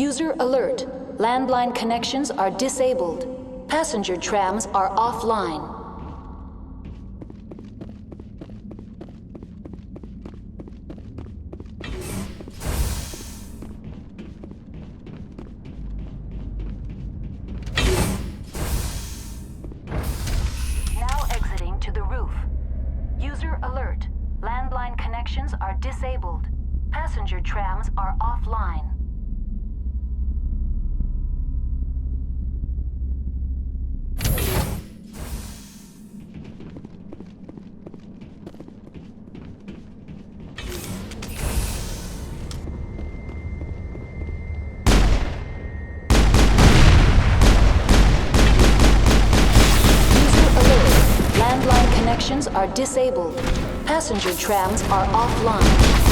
User alert. Landline connections are disabled. Passenger trams are offline. Now exiting to the roof. User alert. Landline connections are disabled. Passenger trams are offline. Landline connections are disabled. Passenger trams are offline.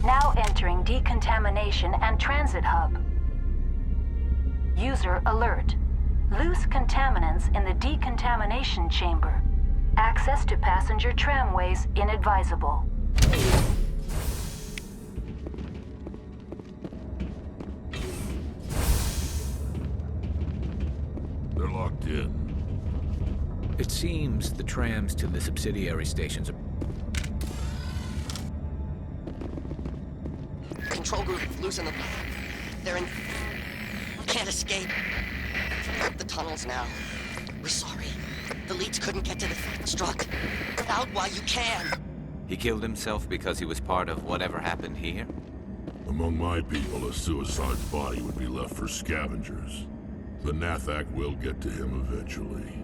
Now entering decontamination and transit hub. User alert. Loose contaminants in the decontamination chamber. Access to passenger tramways inadvisable. They're locked in. It seems the trams to the subsidiary stations are... Control group, loosen them. They're in... Can't escape. The tunnels now. We're sorry. The leads couldn't get to the struck. Out while you can. He killed himself because he was part of whatever happened here? Among my people, a suicide's body would be left for scavengers. The Nathak will get to him eventually.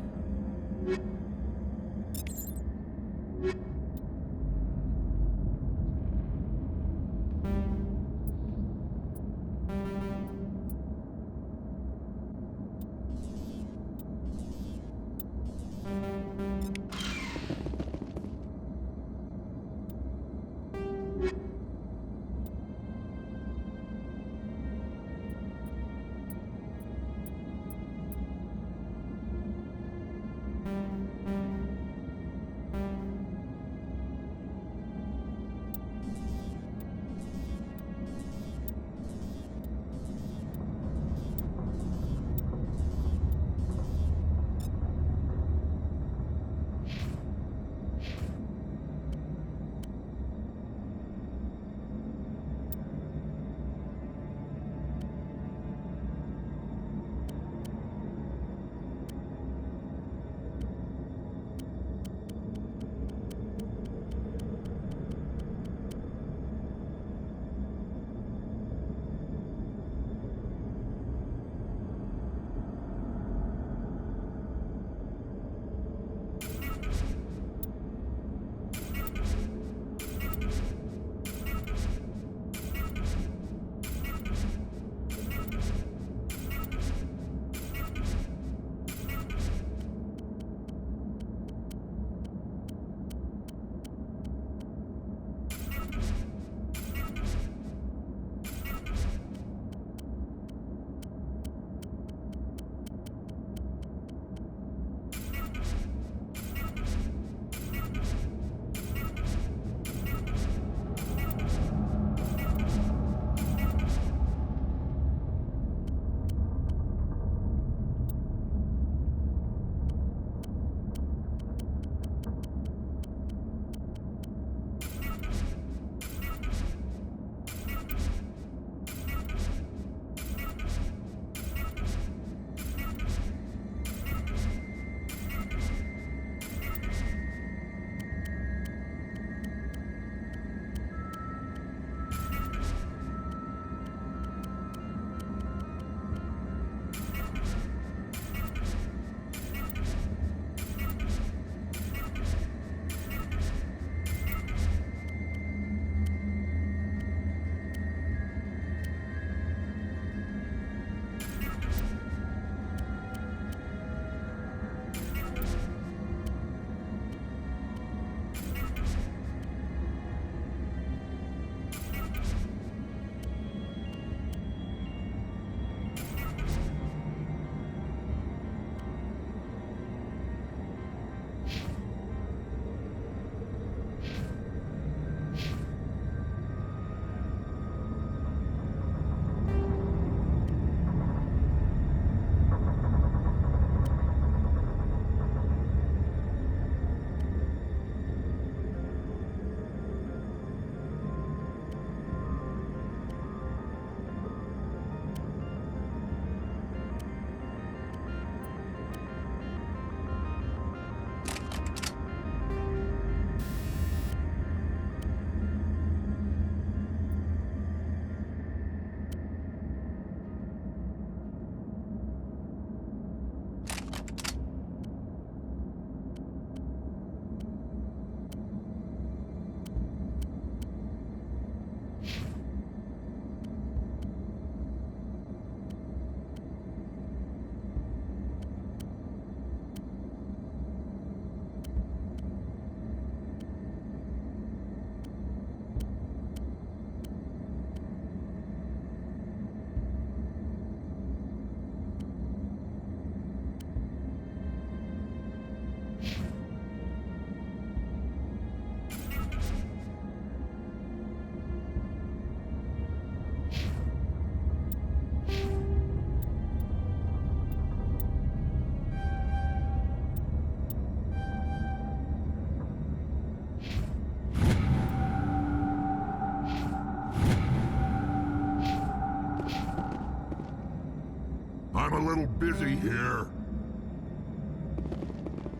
I'm a little busy here.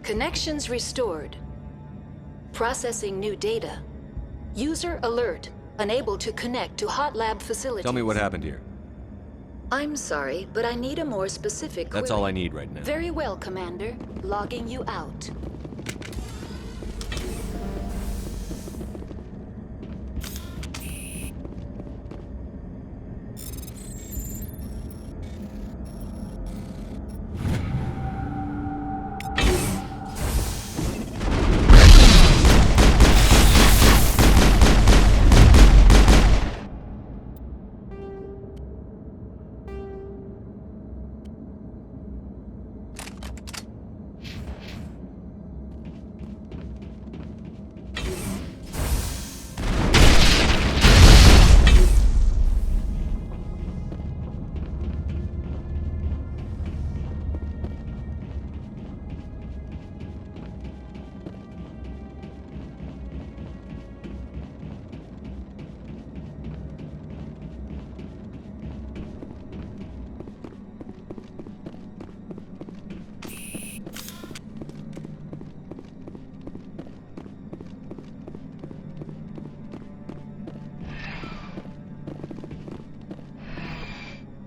Connections restored. Processing new data. User alert. Unable to connect to hot lab facilities. Tell me what happened here. I'm sorry, but I need a more specific query. That's all I need right now. Very well, Commander. Logging you out.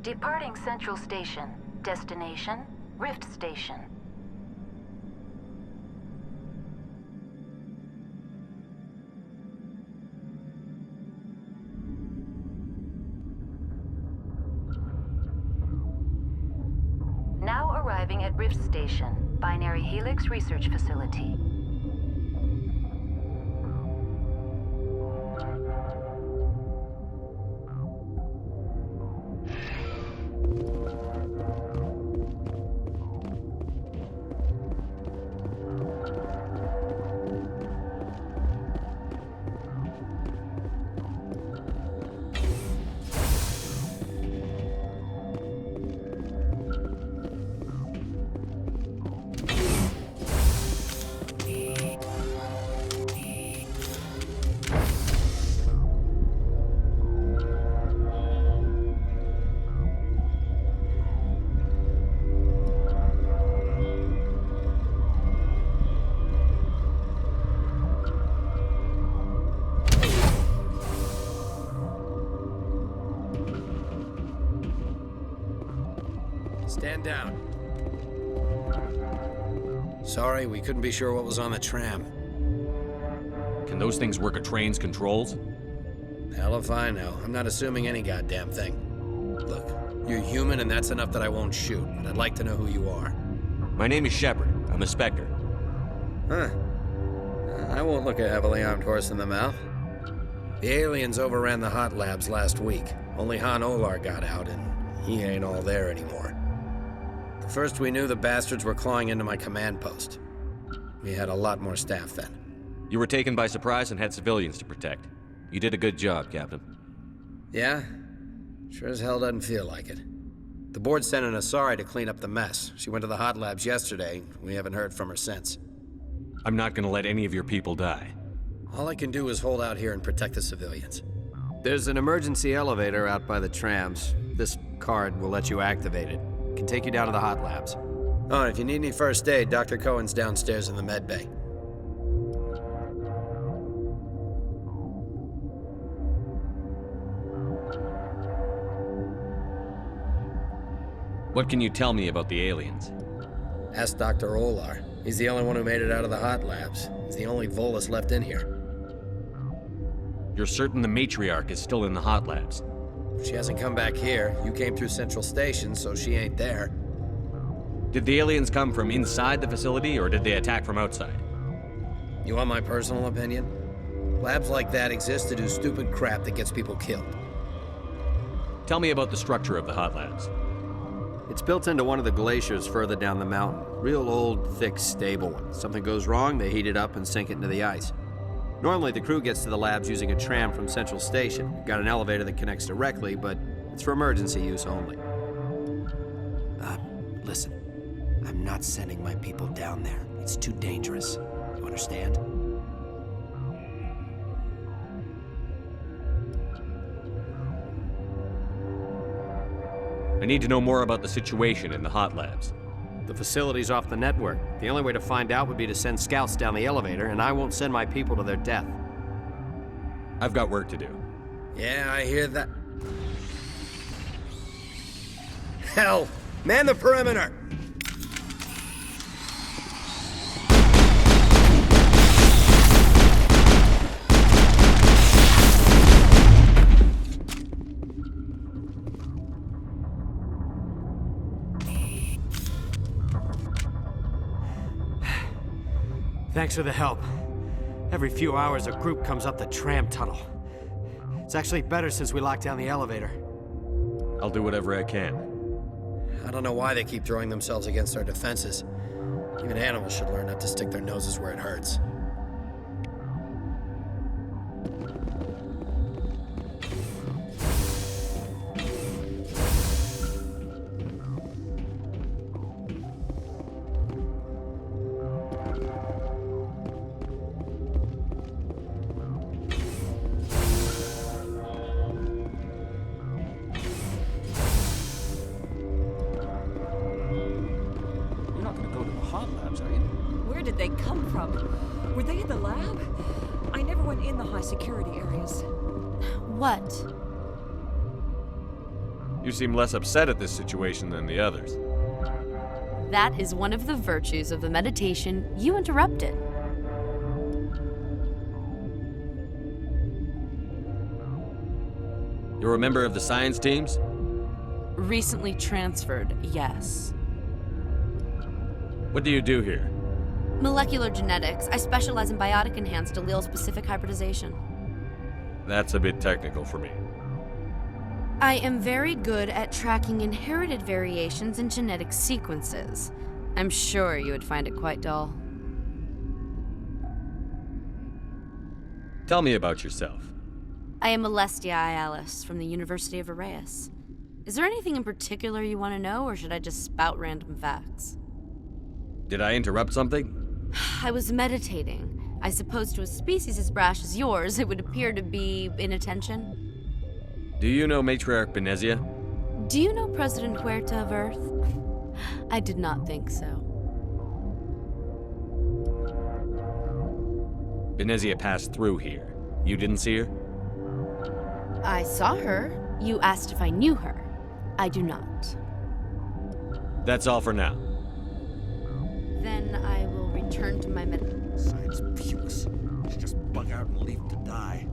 Departing Central Station. Destination, Rift Station. Now arriving at Rift Station, Binary Helix Research Facility. Stand down. Sorry, we couldn't be sure what was on the tram. Can those things work a train's controls? Hell if I know. I'm not assuming any goddamn thing. Look, you're human and that's enough that I won't shoot, but I'd like to know who you are. My name is Shepard. I'm a Spectre. Huh. I won't look a heavily armed horse in the mouth. The aliens overran the hot labs last week. Only Han Olar got out, and he ain't all there anymore. The first we knew, the bastards were clawing into my command post. We had a lot more staff then. You were taken by surprise and had civilians to protect. You did a good job, Captain. Yeah? Sure as hell doesn't feel like it. The board sent an Asari to clean up the mess. She went to the hot labs yesterday. We haven't heard from her since. I'm not gonna let any of your people die. All I can do is hold out here and protect the civilians. There's an emergency elevator out by the trams. This card will let you activate it. Can take you down to the hot labs. Oh, and if you need any first aid, Dr. Cohen's downstairs in the med bay. What can you tell me about the aliens? Ask Dr. Olar. He's the only one who made it out of the hot labs. He's the only Volus left in here. You're certain the Matriarch is still in the hot labs? She hasn't come back here. You came through Central Station, so she ain't there. Did the aliens come from inside the facility, or did they attack from outside? You want my personal opinion? Labs like that exist to do stupid crap that gets people killed. Tell me about the structure of the hot labs. It's built into one of the glaciers further down the mountain. Real old, thick, stable one. Something goes wrong, they heat it up and sink it into the ice. Normally, the crew gets to the labs using a tram from Central Station. Got an elevator that connects directly, but it's for emergency use only. Listen. I'm not sending my people down there. It's too dangerous. You understand? I need to know more about the situation in the hot labs. The facility's off the network. The only way to find out would be to send scouts down the elevator, and I won't send my people to their death. I've got work to do. Yeah, I hear that. Hell! Man the perimeter! Thanks for the help. Every few hours, a group comes up the tram tunnel. It's actually better since we locked down the elevator. I'll do whatever I can. I don't know why they keep throwing themselves against our defenses. Even animals should learn not to stick their noses where it hurts. Where did they come from? Were they in the lab? I never went in the high security areas. What? You seem less upset at this situation than the others. That is one of the virtues of the meditation you interrupted. You're a member of the science teams? Recently transferred, yes. What do you do here? Molecular genetics. I specialize in biotic-enhanced allele-specific hybridization. That's a bit technical for me. I am very good at tracking inherited variations in genetic sequences. I'm sure you would find it quite dull. Tell me about yourself. I am Alestia Ialis from the University of Arraeus. Is there anything in particular you want to know, or should I just spout random facts? Did I interrupt something? I was meditating. I suppose to a species as brash as yours, it would appear to be inattention. Do you know Matriarch Benezia? Do you know President Huerta of Earth? I did not think so. Benezia passed through here. You didn't see her? I saw her. You asked if I knew her. I do not. That's all for now. Then I will return to my Science pukes. Should just bug out and leave to die.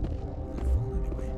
Anyway.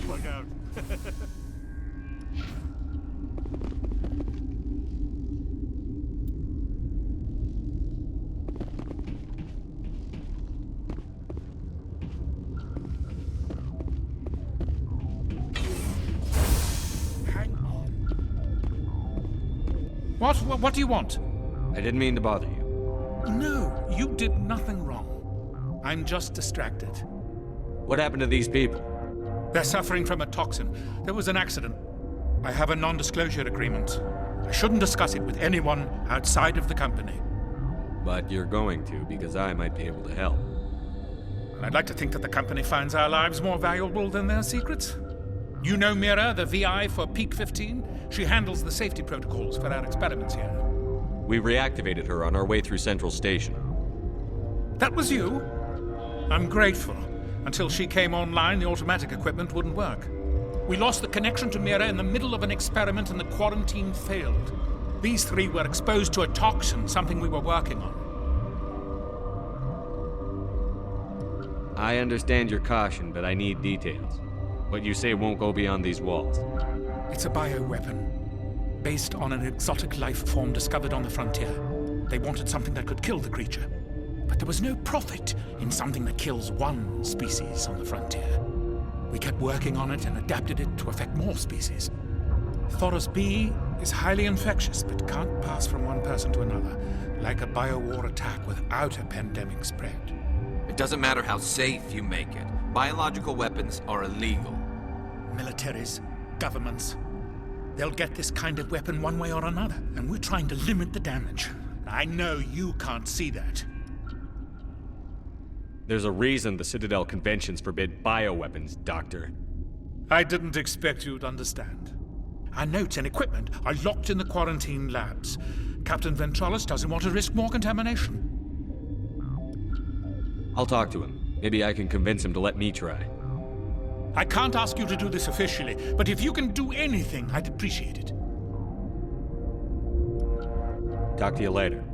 Bug out. Hang on. What do you want? I didn't mean to bother you. No, you did nothing wrong. I'm just distracted. What happened to these people? They're suffering from a toxin. There was an accident. I have a non-disclosure agreement. I shouldn't discuss it with anyone outside of the company. But you're going to, because I might be able to help. I'd like to think that the company finds our lives more valuable than their secrets. You know Mira, the VI for Peak 15? She handles the safety protocols for our experiments here. We reactivated her on our way through Central Station. That was you? I'm grateful. Until she came online, the automatic equipment wouldn't work. We lost the connection to Mira in the middle of an experiment and the quarantine failed. These three were exposed to a toxin, something we were working on. I understand your caution, but I need details. What you say won't go beyond these walls. It's a bioweapon, based on an exotic life form discovered on the frontier. They wanted something that could kill the creature. But there was no profit in something that kills one species on the frontier. We kept working on it and adapted it to affect more species. Thoros B is highly infectious, but can't pass from one person to another, like a biowar attack without a pandemic spread. It doesn't matter how safe you make it. Biological weapons are illegal. Militaries, governments, they'll get this kind of weapon one way or another, and we're trying to limit the damage. I know you can't see that. There's a reason the Citadel conventions forbid bioweapons, Doctor. I didn't expect you'd understand. Our notes and equipment are locked in the quarantine labs. Captain Ventralis doesn't want to risk more contamination. I'll talk to him. Maybe I can convince him to let me try. I can't ask you to do this officially, but if you can do anything, I'd appreciate it. Talk to you later.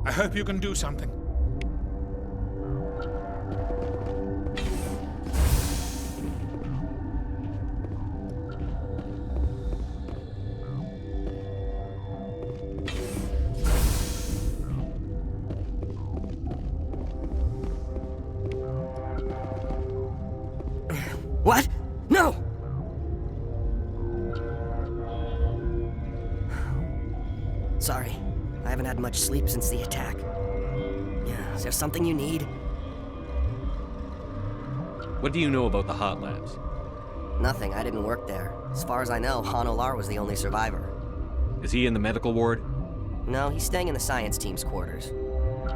I hope you can do something. What? No! Sorry. I haven't had much sleep since the attack. Yeah, is there something you need? What do you know about the hot labs? Nothing. I didn't work there. As far as I know, Han Olar was the only survivor. Is he in the medical ward? No, he's staying in the science team's quarters.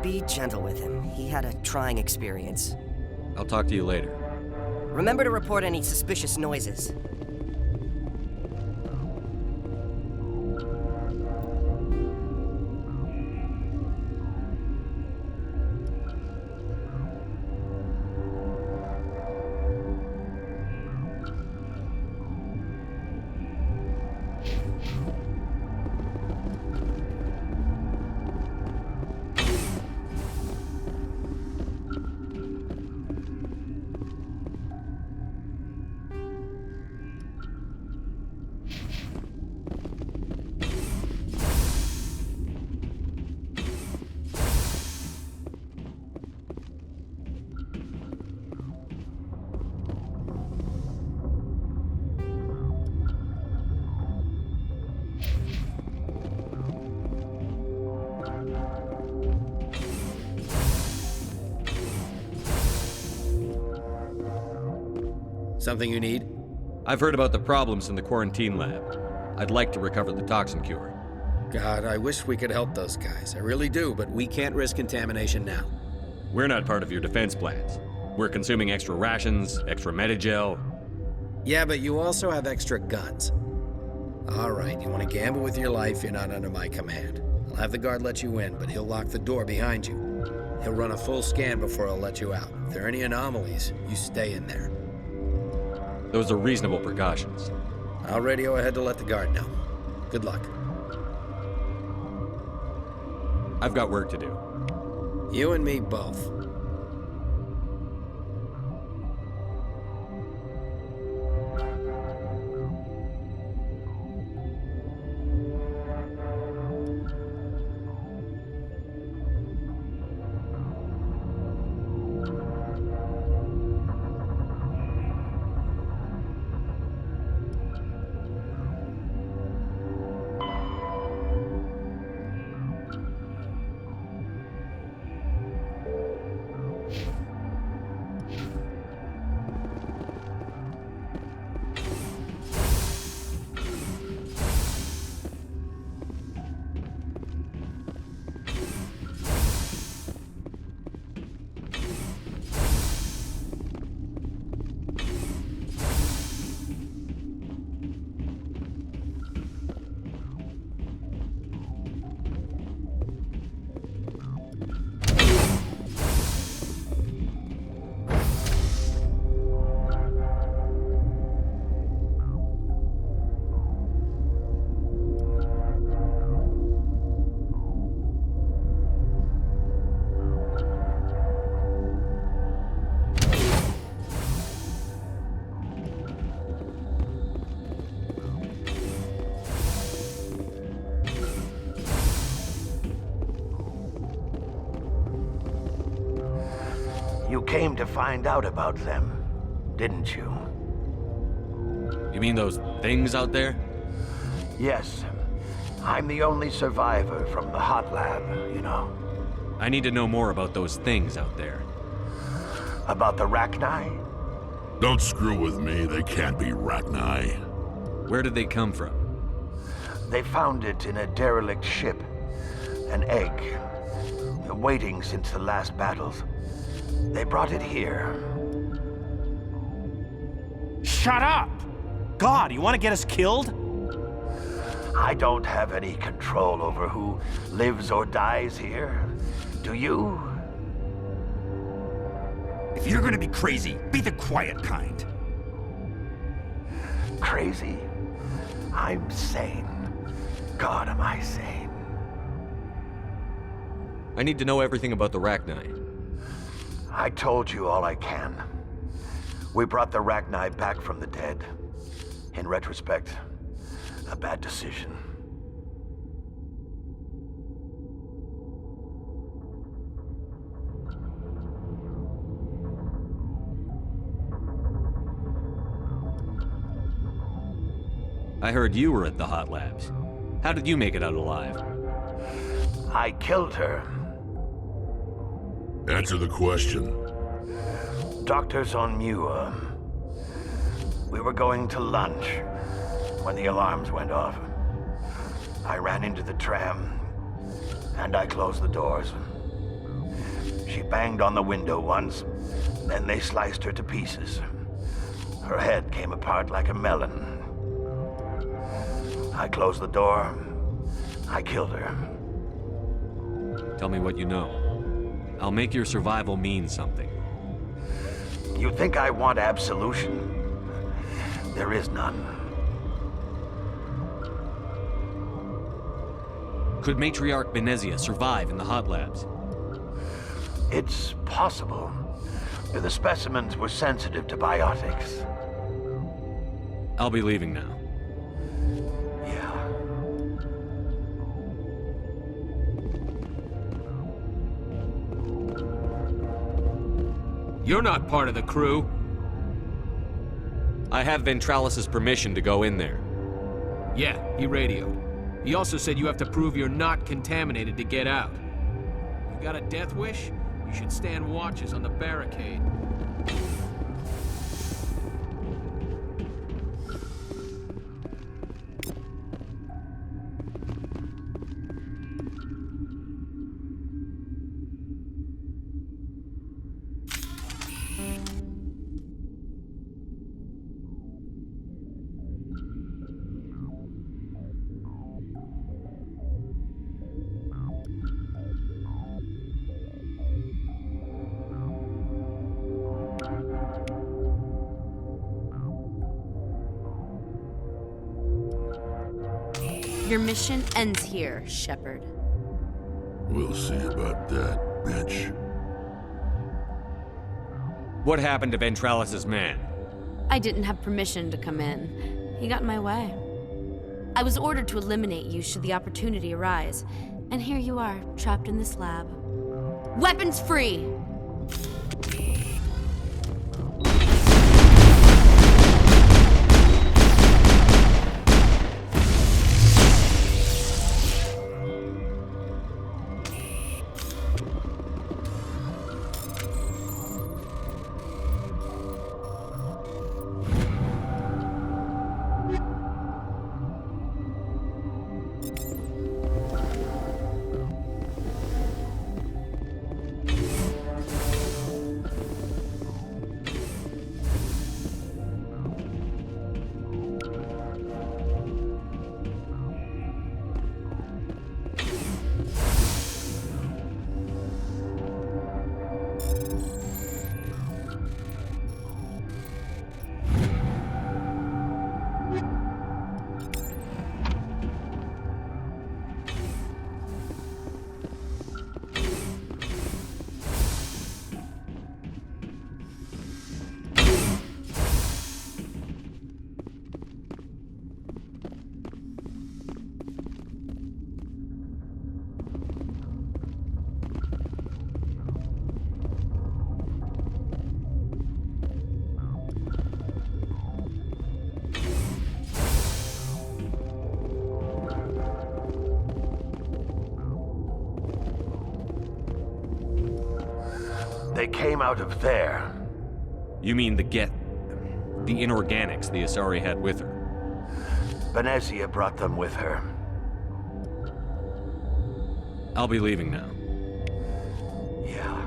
Be gentle with him. He had a trying experience. I'll talk to you later. Remember to report any suspicious noises. Something you need? I've heard about the problems in the quarantine lab. I'd like to recover the toxin cure. God, I wish we could help those guys. I really do, but we can't risk contamination now. We're not part of your defense plans. We're consuming extra rations, extra Medigel. Yeah, but you also have extra guns. All right, you want to gamble with your life, you're not under my command. I'll have the guard let you in, but he'll lock the door behind you. He'll run a full scan before he'll let you out. If there are any anomalies, you stay in there. Those are reasonable precautions. I'll radio ahead to let the guard know. Good luck. I've got work to do. You and me both. came to find out about them, didn't you? You mean those things out there? Yes. I'm the only survivor from the hot lab, you know. I need to know more about those things out there. About the Rachni? Don't screw with me, they can't be Rachni. Where did they come from? They found it in a derelict ship. An egg. Waiting since the last battles. They brought it here. Shut up! God, you want to get us killed? I don't have any control over who lives or dies here. Do you? If you're gonna be crazy, be the quiet kind. Crazy? I'm sane. God, am I sane? I need to know everything about the Rachni. I told you all I can. We brought the Rachni back from the dead. In retrospect, a bad decision. I heard you were at the hot labs. How did you make it out alive? I killed her. Answer the question. Doctors on Muir. We were going to lunch when the alarms went off. I ran into the tram, and I closed the doors. She banged on the window once, then they sliced her to pieces. Her head came apart like a melon. I closed the door. I killed her. Tell me what you know. I'll make your survival mean something. You think I want absolution? There is none. Could Matriarch Benezia survive in the hot labs? It's possible. The specimens were sensitive to biotics. I'll be leaving now. Yeah. You're not part of the crew. I have Ventralis' permission to go in there. Yeah, he radioed. He also said you have to prove you're not contaminated to get out. You got a death wish? You should stand watches on the barricade. Your mission ends here, Shepard. We'll see about that, bitch. What happened to Ventralis' man? I didn't have permission to come in. He got in my way. I was ordered to eliminate you should the opportunity arise. And here you are, trapped in this lab. Weapons free! They came out of there. You mean the inorganics the Asari had with her? Benezia brought them with her. I'll be leaving now. Yeah.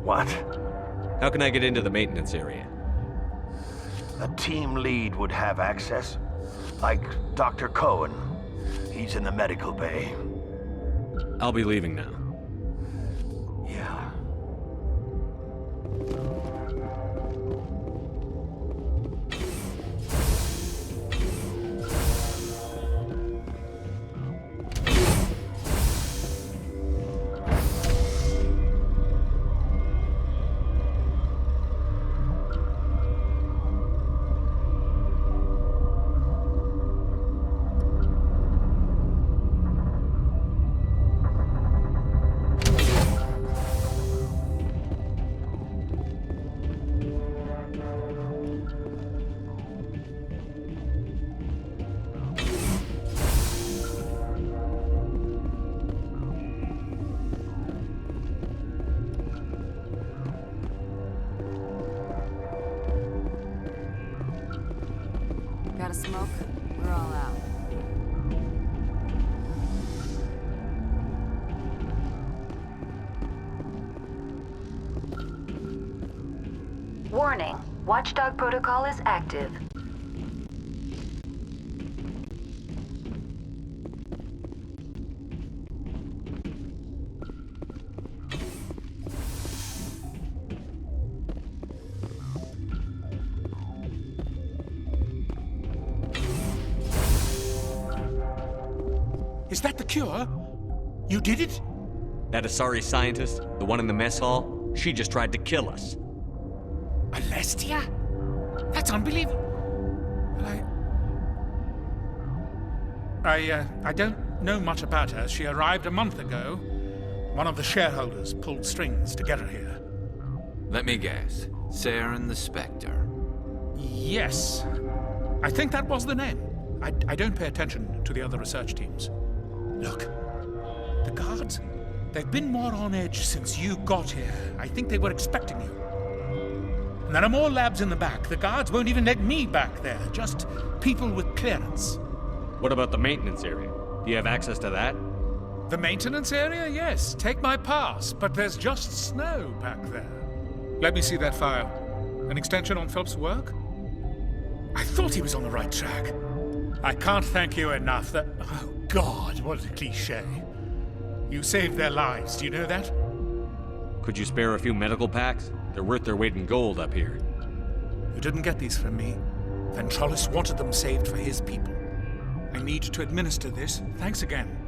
What? How can I get into the maintenance area? A team lead would have access. Like Dr. Cohen. He's in the medical bay. I'll be leaving now. Yeah. Got a smoke? We're all out. Warning. Watchdog protocol is active. Is that the cure? You did it? That Asari scientist, the one in the mess hall, she just tried to kill us. Alestia? That's unbelievable. I don't know much about her. She arrived a month ago. One of the shareholders pulled strings to get her here. Let me guess. Saren the Spectre. Yes. I think that was the name. I don't pay attention to the other research teams. Look, the guards, they've been more on edge since you got here. I think they were expecting you. And there are more labs in the back. The guards won't even let me back there, just people with clearance. What about the maintenance area? Do you have access to that? The maintenance area? Yes. Take my pass, but there's just snow back there. Let me see that file. An extension on Phelps' work? I thought he was on the right track. I can't thank you enough that... Oh, God, what a cliché. You saved their lives, do you know that? Could you spare a few medical packs? They're worth their weight in gold up here. You didn't get these from me. Ventrolis wanted them saved for his people. I need to administer this. Thanks again.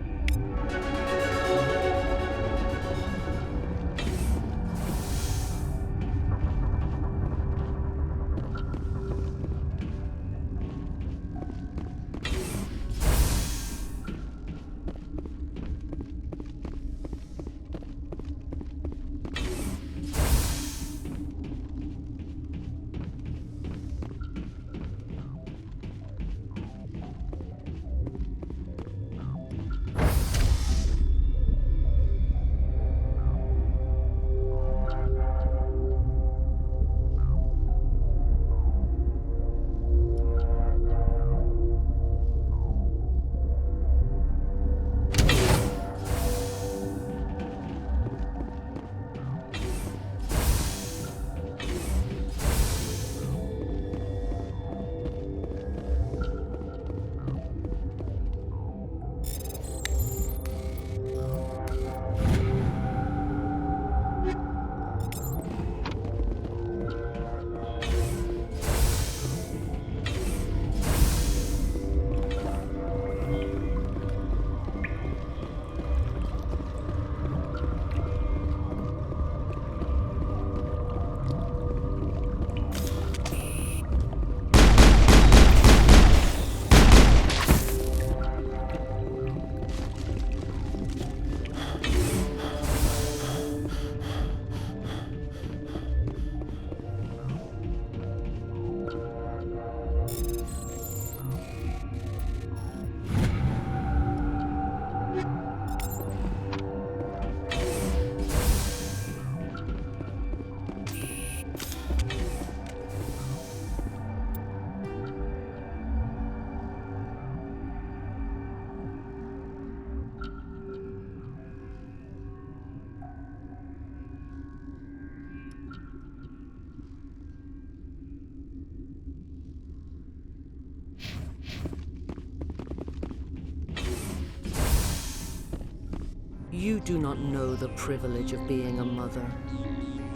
You do not know the privilege of being a mother.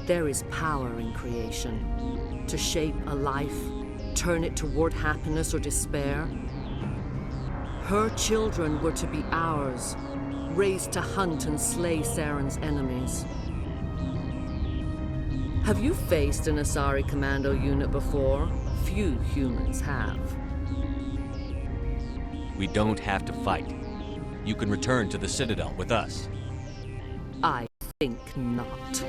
There is power in creation. To shape a life, turn it toward happiness or despair. Her children were to be ours, raised to hunt and slay Saren's enemies. Have you faced an Asari commando unit before? Few humans have. We don't have to fight. You can return to the Citadel with us. I think not.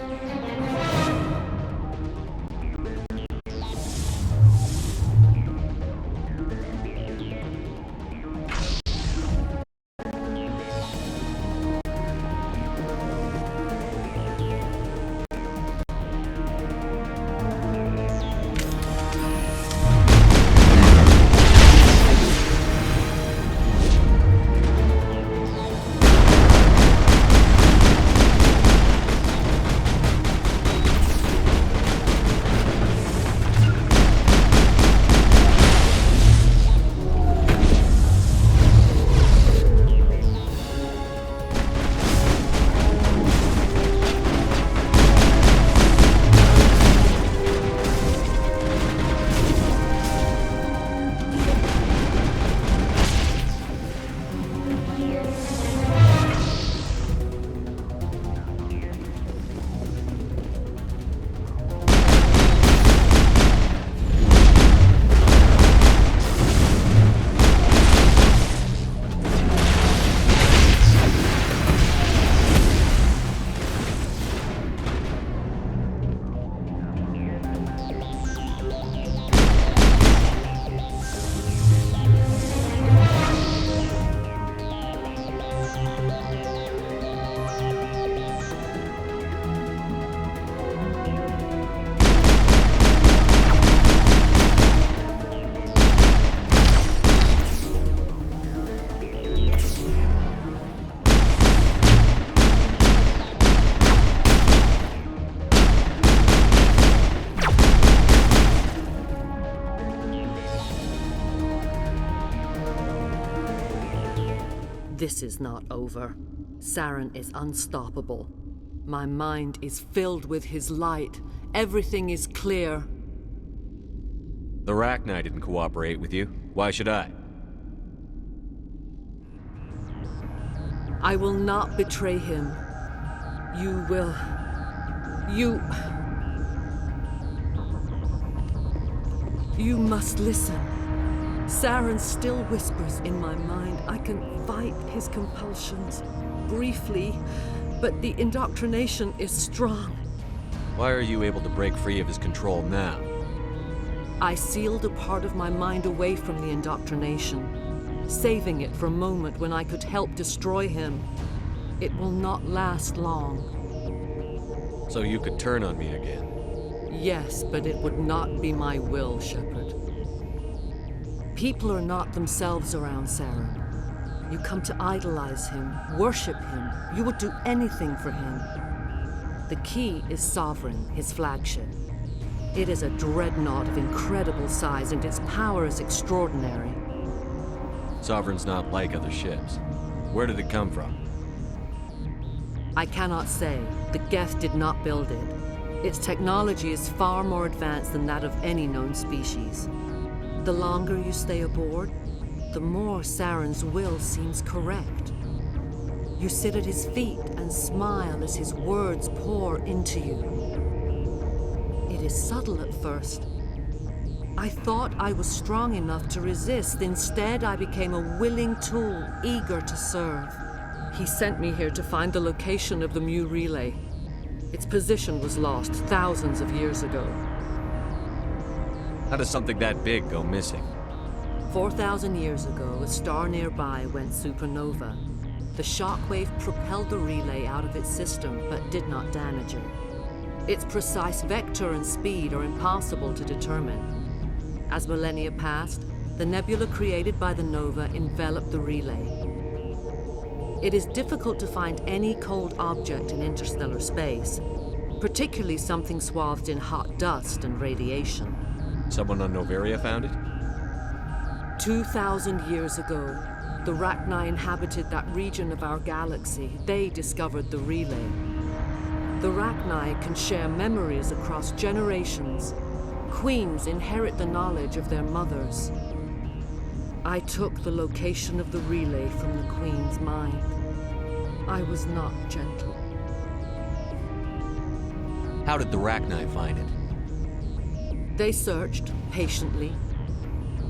This is not over. Saren is unstoppable. My mind is filled with his light. Everything is clear. The Rachni didn't cooperate with you. Why should I? I will not betray him. You will... You must listen. Saren still whispers in my mind. I can fight his compulsions, briefly, but the indoctrination is strong. Why are you able to break free of his control now? I sealed a part of my mind away from the indoctrination, saving it for a moment when I could help destroy him. It will not last long. So you could turn on me again? Yes, but it would not be my will, Shepard. People are not themselves around Saren. You come to idolize him, worship him. You would do anything for him. The key is Sovereign, his flagship. It is a dreadnought of incredible size, and its power is extraordinary. Sovereign's not like other ships. Where did it come from? I cannot say. The Geth did not build it. Its technology is far more advanced than that of any known species. The longer you stay aboard, the more Saren's will seems correct. You sit at his feet and smile as his words pour into you. It is subtle at first. I thought I was strong enough to resist. Instead, I became a willing tool, eager to serve. He sent me here to find the location of the Mu relay. Its position was lost thousands of years ago. How does something that big go missing? 4,000 years ago, a star nearby went supernova. The shockwave propelled the relay out of its system, but did not damage it. Its precise vector and speed are impossible to determine. As millennia passed, the nebula created by the nova enveloped the relay. It is difficult to find any cold object in interstellar space, particularly something swathed in hot dust and radiation. Someone on Noveria found it? 2,000 years ago, The Rachni inhabited that region of our galaxy. They discovered the relay. The Rachni can share memories across generations. Queens inherit the knowledge of their mothers. I took the location of the relay from the Queen's mind. I was not gentle. How did the Rachni find it? They searched patiently.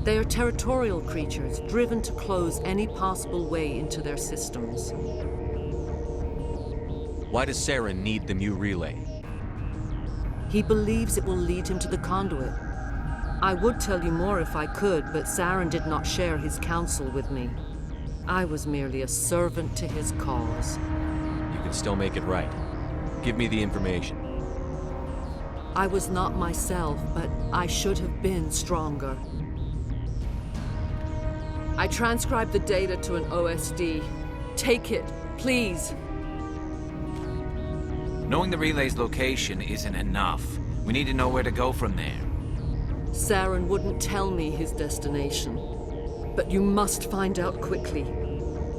They are territorial creatures, driven to close any possible way into their systems. Why does Saren need the Mu relay? He believes it will lead him to the conduit. I would tell you more if I could, but Saren did not share his counsel with me. I was merely a servant to his cause. You can still make it right. Give me the information. I was not myself, but I should have been stronger. I transcribed the data to an OSD. Take it, please. Knowing the relay's location isn't enough. We need to know where to go from there. Saren wouldn't tell me his destination. But you must find out quickly.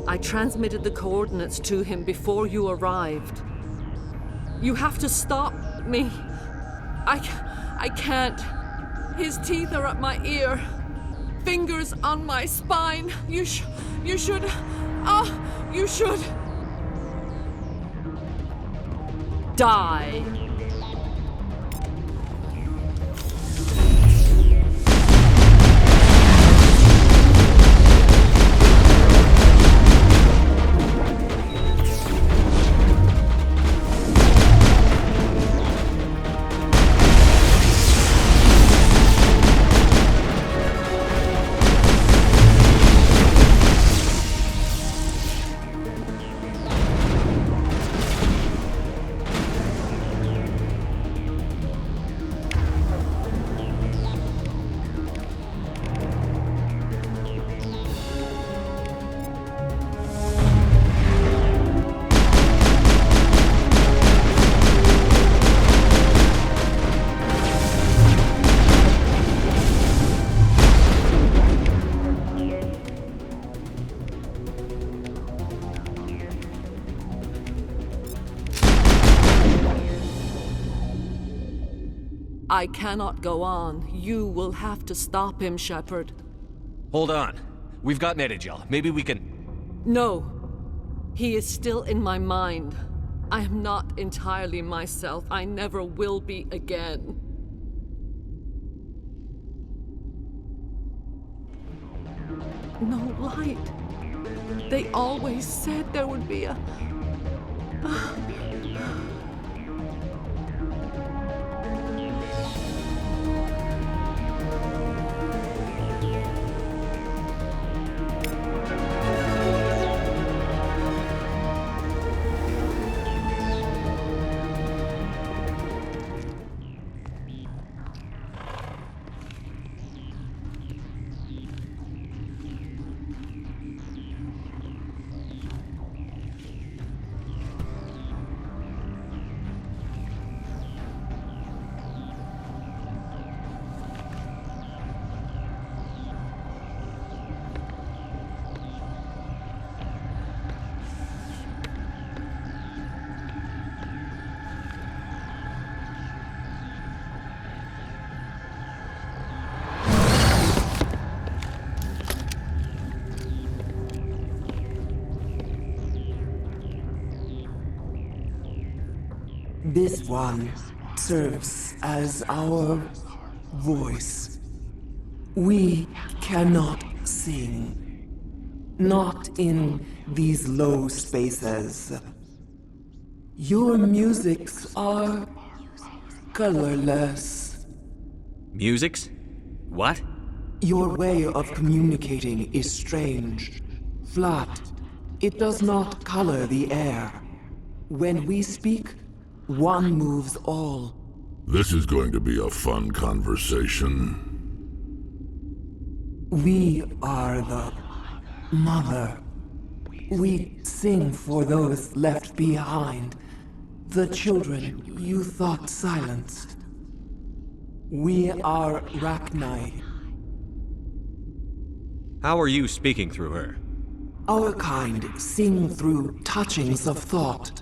I transmitted the coordinates to him before you arrived. You have to stop me. I can't. His teeth are at my ear. Fingers on my spine. You should. You should. Die. I cannot go on. You will have to stop him, Shepard. Hold on. We've got Medigel. Maybe we can... No. He is still in my mind. I am not entirely myself. I never will be again. No light. They always said there would be a... This one serves as our voice. We cannot sing. Not in these low spaces. Your musics are colorless. Musics? What? Your way of communicating is strange. Flat. It does not color the air. When we speak, one moves all. This is going to be a fun conversation. We are the mother. We sing for those left behind. The children you thought silenced. We are Rachni. How are you speaking through her? Our kind sing through touchings of thought.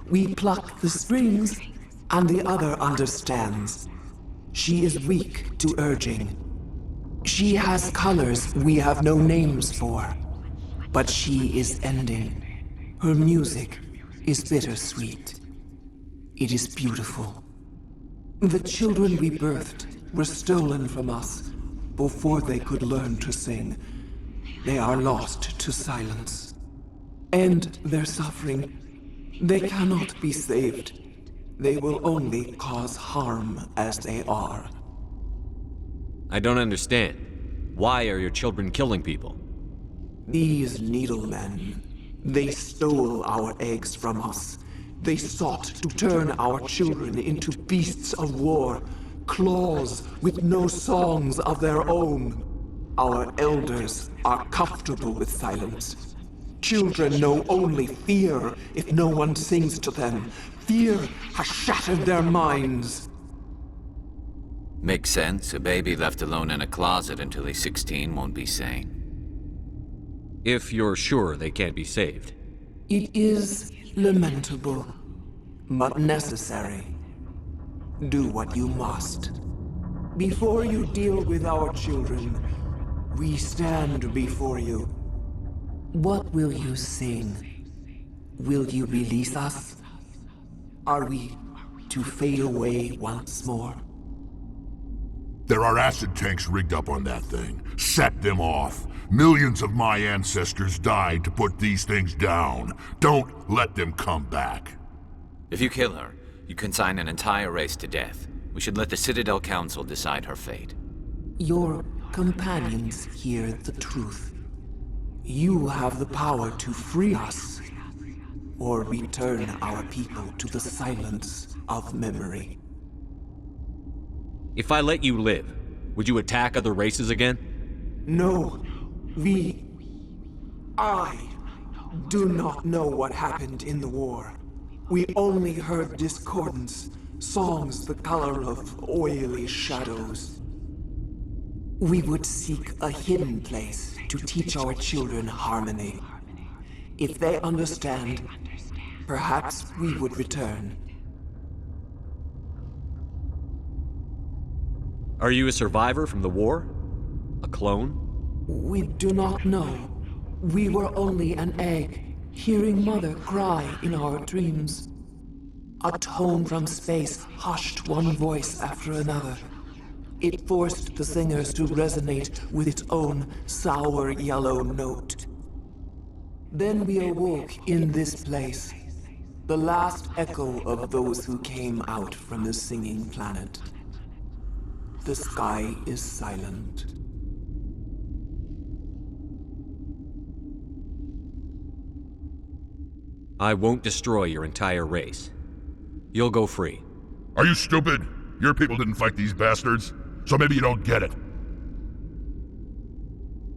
We pluck the strings, and the other understands. She is weak to urging. She has colors we have no names for, but she is ending. Her music is bittersweet. It is beautiful. The children we birthed were stolen from us before they could learn to sing. They are lost to silence. And their suffering, they cannot be saved. They will only cause harm as they are. I don't understand. Why are your children killing people? These needlemen, they stole our eggs from us. They sought to turn our children into beasts of war, claws with no songs of their own. Our elders are comfortable with silence. Children know only fear if no one sings to them. Fear has shattered their minds. Makes sense. A baby left alone in a closet until he's 16 won't be sane. If you're sure they can't be saved. It is lamentable, but necessary. Do what you must. Before you deal with our children, we stand before you. What will you sing? Will you release us? Are we to fade away once more? There are acid tanks rigged up on that thing. Set them off. Millions of my ancestors died to put these things down. Don't let them come back. If you kill her, you consign an entire race to death. We should let the Citadel Council decide her fate. Your companions hear the truth. You have the power to free us, or return our people to the silence of memory. If I let you live, would you attack other races again? No, I do not know what happened in the war. We only heard discordance, songs the color of oily shadows. We would seek a hidden place to teach our children harmony. If they understand, perhaps we would return. Are you a survivor from the war? A clone? We do not know. We were only an egg, hearing Mother cry in our dreams. A tone from space hushed one voice after another. It forced the singers to resonate with its own sour yellow note. Then we awoke in this place, the last echo of those who came out from the singing planet. The sky is silent. I won't destroy your entire race. You'll go free. Are you stupid? Your people didn't fight these bastards, so maybe you don't get it.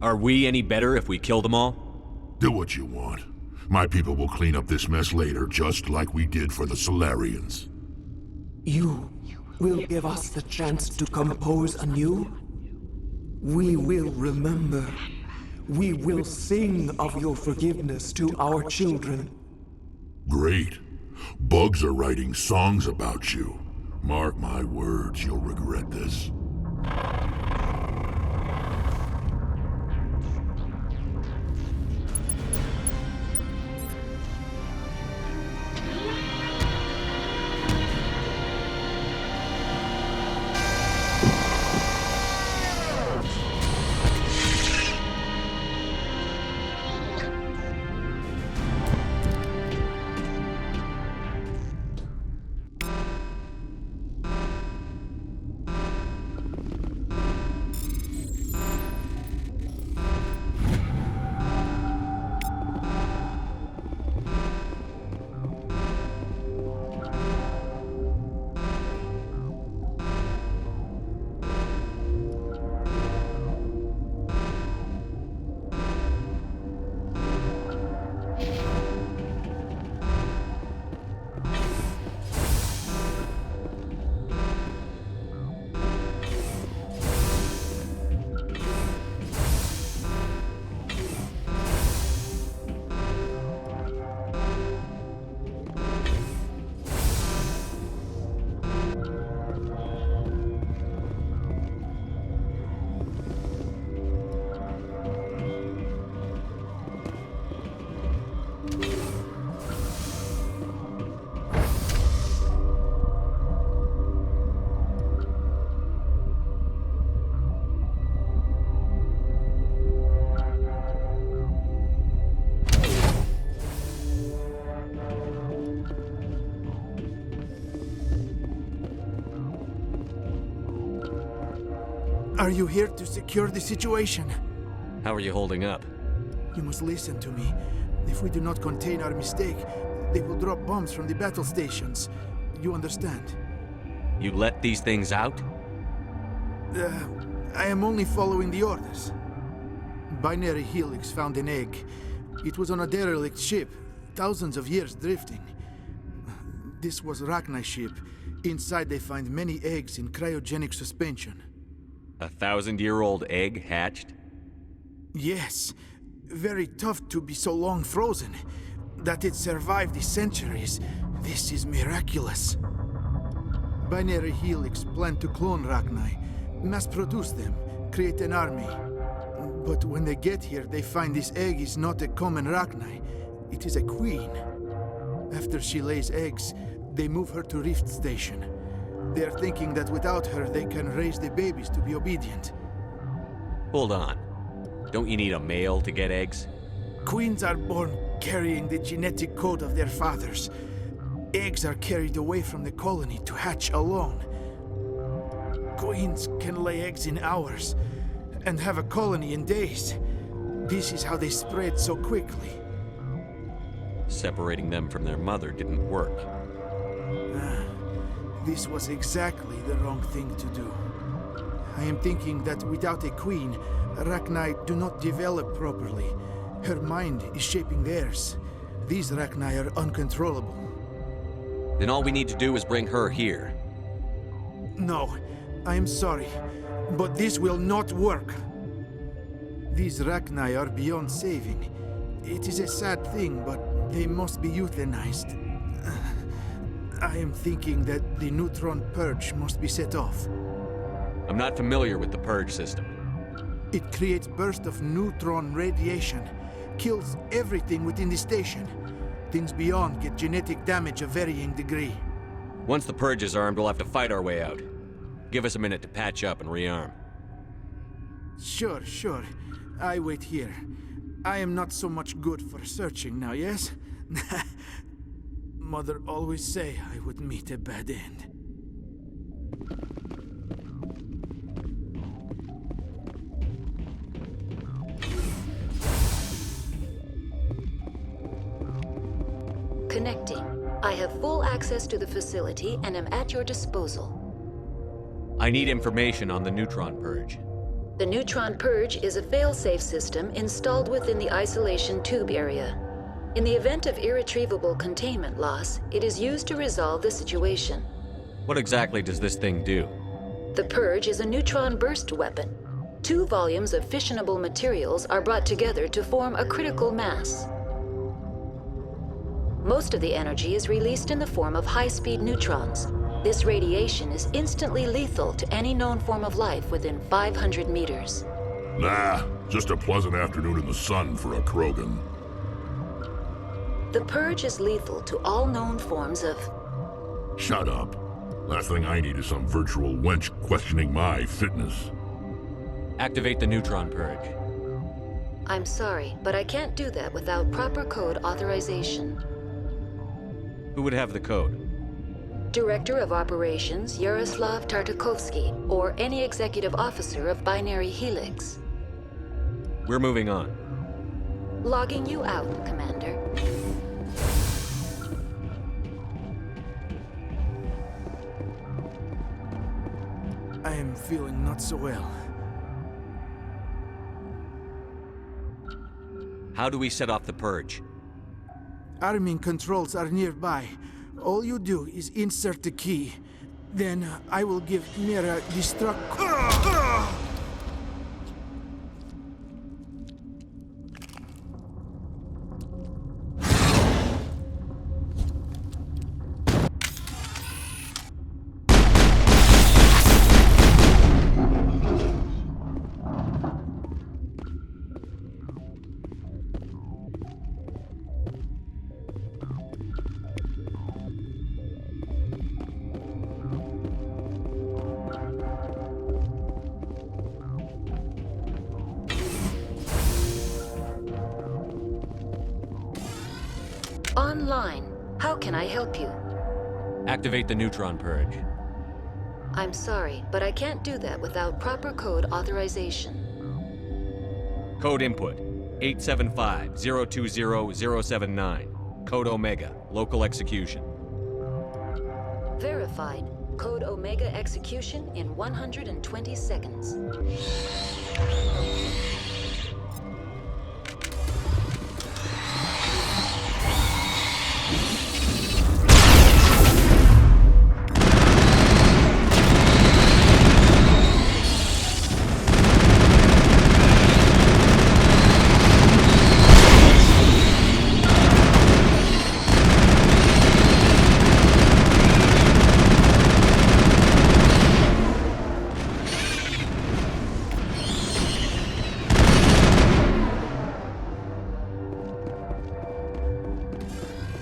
Are we any better if we kill them all? Do what you want. My people will clean up this mess later, just like we did for the Solarians. You will give us the chance to compose anew? We will remember. We will sing of your forgiveness to our children. Great. Bugs are writing songs about you. Mark my words, you'll regret this. Are you here to secure the situation? How are you holding up? You must listen to me. If we do not contain our mistake, they will drop bombs from the battle stations. You understand? You let these things out? I am only following the orders. Binary Helix found an egg. It was on a derelict ship, thousands of years drifting. This was Rachni ship. Inside they find many eggs in cryogenic suspension. A 1,000-year-old egg hatched? Yes. Very tough to be so long frozen. That it survived the centuries. This is miraculous. Binary Helix planned to clone Rachni, mass produce them, create an army. But when they get here, they find this egg is not a common Rachni. It is a queen. After she lays eggs, they move her to Rift Station. They are thinking that without her, they can raise the babies to be obedient. Hold on. Don't you need a male to get eggs? Queens are born carrying the genetic code of their fathers. Eggs are carried away from the colony to hatch alone. Queens can lay eggs in hours and have a colony in days. This is how they spread so quickly. Separating them from their mother didn't work. This was exactly the wrong thing to do. I am thinking that without a queen, Rachni do not develop properly. Her mind is shaping theirs. These Rachni are uncontrollable. Then all we need to do is bring her here. No, I am sorry, but this will not work. These Rachni are beyond saving. It is a sad thing, but they must be euthanized. I am thinking that the neutron purge must be set off. I'm not familiar with the purge system. It creates bursts of neutron radiation, kills everything within the station. Things beyond get genetic damage of varying degree. Once the purge is armed, we'll have to fight our way out. Give us a minute to patch up and rearm. Sure. I wait here. I am not so much good for searching now, yes? Mother always say I would meet a bad end. Connecting. I have full access to the facility and am at your disposal. I need information on the neutron purge. The neutron purge is a fail-safe system installed within the isolation tube area. In the event of irretrievable containment loss, it is used to resolve the situation. What exactly does this thing do? The purge is a neutron burst weapon. 2 volumes of fissionable materials are brought together to form a critical mass. Most of the energy is released in the form of high-speed neutrons. This radiation is instantly lethal to any known form of life within 500 meters. Nah, just a pleasant afternoon in the sun for a Krogan. The purge is lethal to all known forms of... Shut up. Last thing I need is some virtual wench questioning my fitness. Activate the neutron purge. I'm sorry, but I can't do that without proper code authorization. Who would have the code? Director of Operations Yaroslav Tartakovsky, or any executive officer of Binary Helix. We're moving on. Logging you out, Commander. I am feeling not so well. How do we set off the purge? Arming controls are nearby. All you do is insert the key. Then I will give Mira destruct... Online. How can I help you? Activate the neutron purge. I'm sorry, but I can't do that without proper code authorization. Code input 875-020-079. Code Omega, local execution. Verified. Code Omega execution in 120 seconds.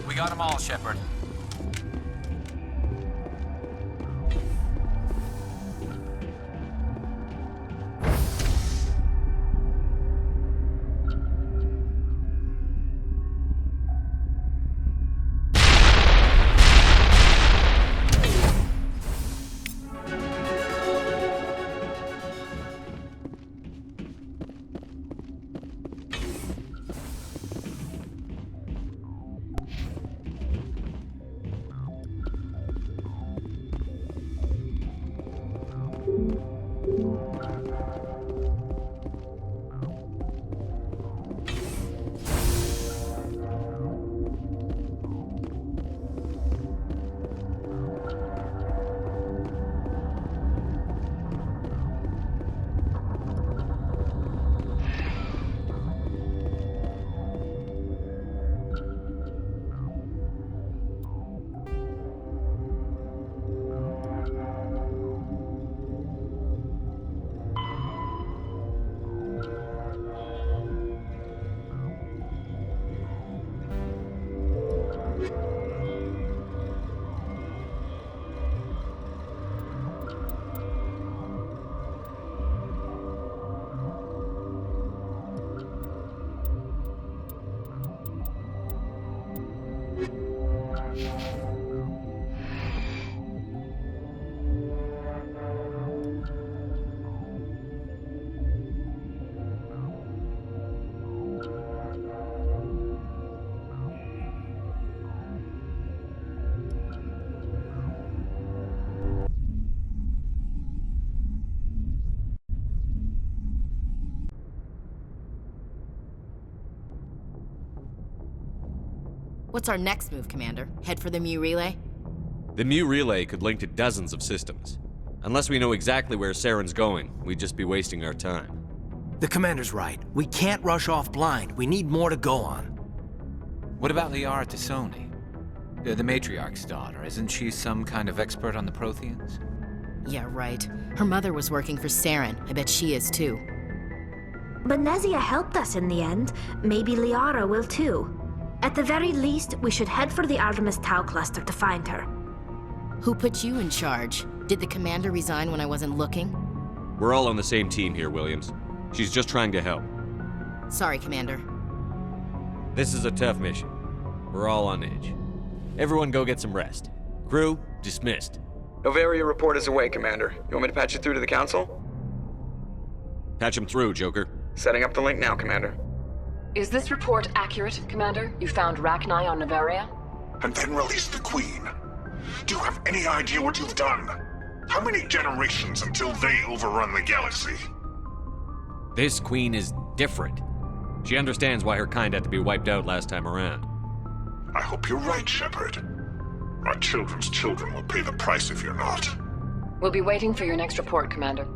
We got them all, Shepard. What's our next move, Commander? Head for the Mu Relay? The Mu Relay could link to dozens of systems. Unless we know exactly where Saren's going, we'd just be wasting our time. The Commander's right. We can't rush off blind. We need more to go on. What about Liara T'Soni? The Matriarch's daughter. Isn't she some kind of expert on the Protheans? Yeah, right. Her mother was working for Saren. I bet she is too. But Nezia helped us in the end. Maybe Liara will too. At the very least, we should head for the Artemis Tau cluster to find her. Who put you in charge? Did the Commander resign when I wasn't looking? We're all on the same team here, Williams. She's just trying to help. Sorry, Commander. This is a tough mission. We're all on edge. Everyone go get some rest. Crew, dismissed. Novaria report is away, Commander. You want me to patch you through to the Council? Patch him through, Joker. Setting up the link now, Commander. Is this report accurate, Commander? You found Rachni on Novaria? And then released the Queen. Do you have any idea what you've done? How many generations until they overrun the galaxy? This Queen is different. She understands why her kind had to be wiped out last time around. I hope you're right, Shepard. Our children's children will pay the price if you're not. We'll be waiting for your next report, Commander.